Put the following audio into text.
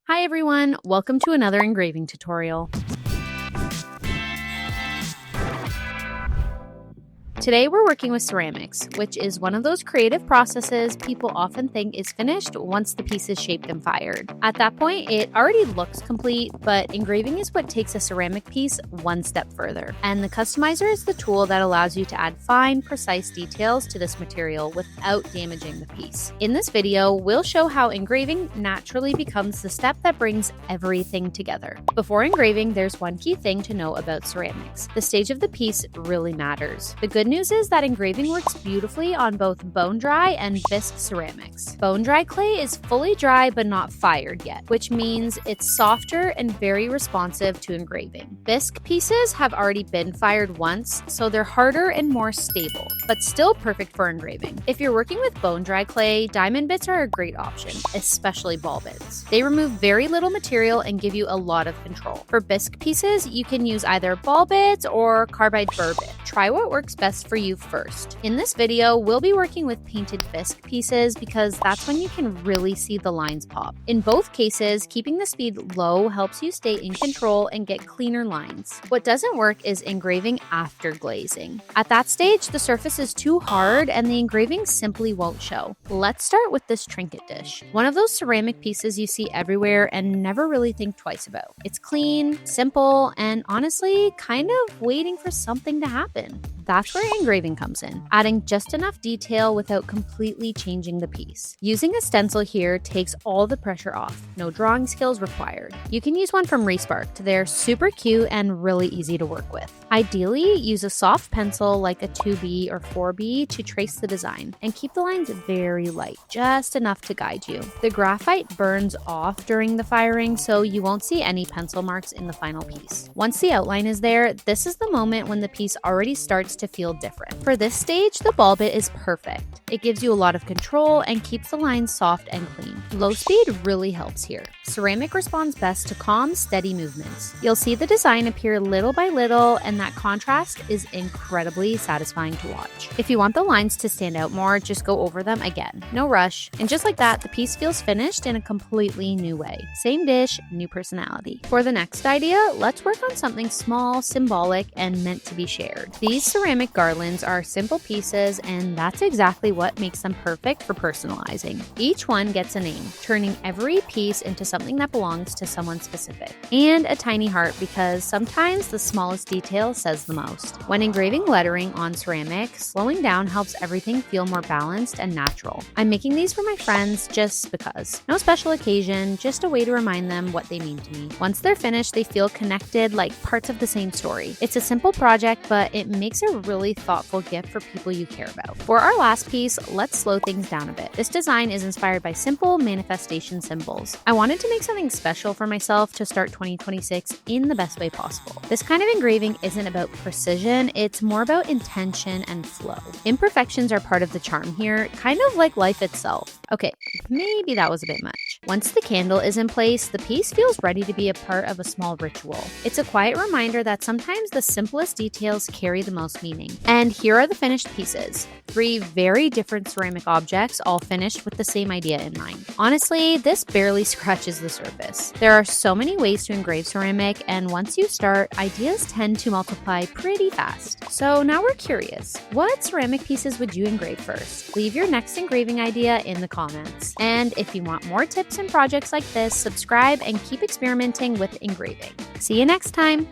Hi everyone, welcome to another engraving tutorial. Today we're working with ceramics, which is one of those creative processes people often think is finished once the piece is shaped and fired. At that point, it already looks complete, but engraving is what takes a ceramic piece one step further. And the customizer is the tool that allows you to add fine, precise details to this material without damaging the piece. In this video, we'll show how engraving naturally becomes the step that brings everything together. Before engraving, there's one key thing to know about ceramics. The stage of the piece really matters. The good news is that engraving works beautifully on both bone dry and bisque ceramics. Bone dry clay is fully dry but not fired yet, which means it's softer and very responsive to engraving. Bisque pieces have already been fired once, so they're harder and more stable, but still perfect for engraving. If you're working with bone dry clay, diamond bits are a great option, especially ball bits. They remove very little material and give you a lot of control. For bisque pieces, you can use either ball bits or carbide burr bit. Try what works best for you first. In this video, we'll be working with painted bisque pieces because that's when you can really see the lines pop. In both cases, keeping the speed low helps you stay in control and get cleaner lines. What doesn't work is engraving after glazing. At that stage, the surface is too hard and the engraving simply won't show. Let's start with this trinket dish. One of those ceramic pieces you see everywhere and never really think twice about. It's clean, simple, and honestly, kind of waiting for something to happen. That's where engraving comes in, adding just enough detail without completely changing the piece. Using a stencil here takes all the pressure off. No drawing skills required. You can use one from Resparked. They're super cute and really easy to work with. Ideally, use a soft pencil like a 2B or 4B to trace the design and keep the lines very light, just enough to guide you. The graphite burns off during the firing, so you won't see any pencil marks in the final piece. Once the outline is there, this is the moment when the piece already starts to feel different. For this stage, the ball bit is perfect. It gives you a lot of control and keeps the lines soft and clean. Low speed really helps here. Ceramic responds best to calm, steady movements. You'll see the design appear little by little, and that contrast is incredibly satisfying to watch. If you want the lines to stand out more, just go over them again. No rush. And just like that, the piece feels finished in a completely new way. Same dish, new personality. For the next idea, let's work on something small, symbolic, and meant to be shared. These ceramic garlands are simple pieces, and that's exactly what makes them perfect for personalizing. Each one gets a name, turning every piece into something that belongs to someone specific. And a tiny heart, because sometimes the smallest detail says the most. When engraving lettering on ceramic, slowing down helps everything feel more balanced and natural. I'm making these for my friends just because. No special occasion, just a way to remind them what they mean to me. Once they're finished, they feel connected, like parts of the same story. It's a simple project, but it makes a really thoughtful gift for people you care about. For our last piece, let's slow things down a bit. This design is inspired by simple manifestation symbols. I wanted to make something special for myself to start 2026 in the best way possible. This kind of engraving isn't about precision, it's more about intention and flow. Imperfections are part of the charm here, kind of like life itself. Okay, maybe that was a bit much. Once the candle is in place, the piece feels ready to be a part of a small ritual. It's a quiet reminder that sometimes the simplest details carry the most meaning. And here are the finished pieces. 3 very different ceramic objects, all finished with the same idea in mind. Honestly, this barely scratches the surface. There are so many ways to engrave ceramic, and once you start, ideas tend to multiply pretty fast. So now we're curious, what ceramic pieces would you engrave first? Leave your next engraving idea in the comments. And if you want more tips and projects like this, subscribe and keep experimenting with engraving. See you next time!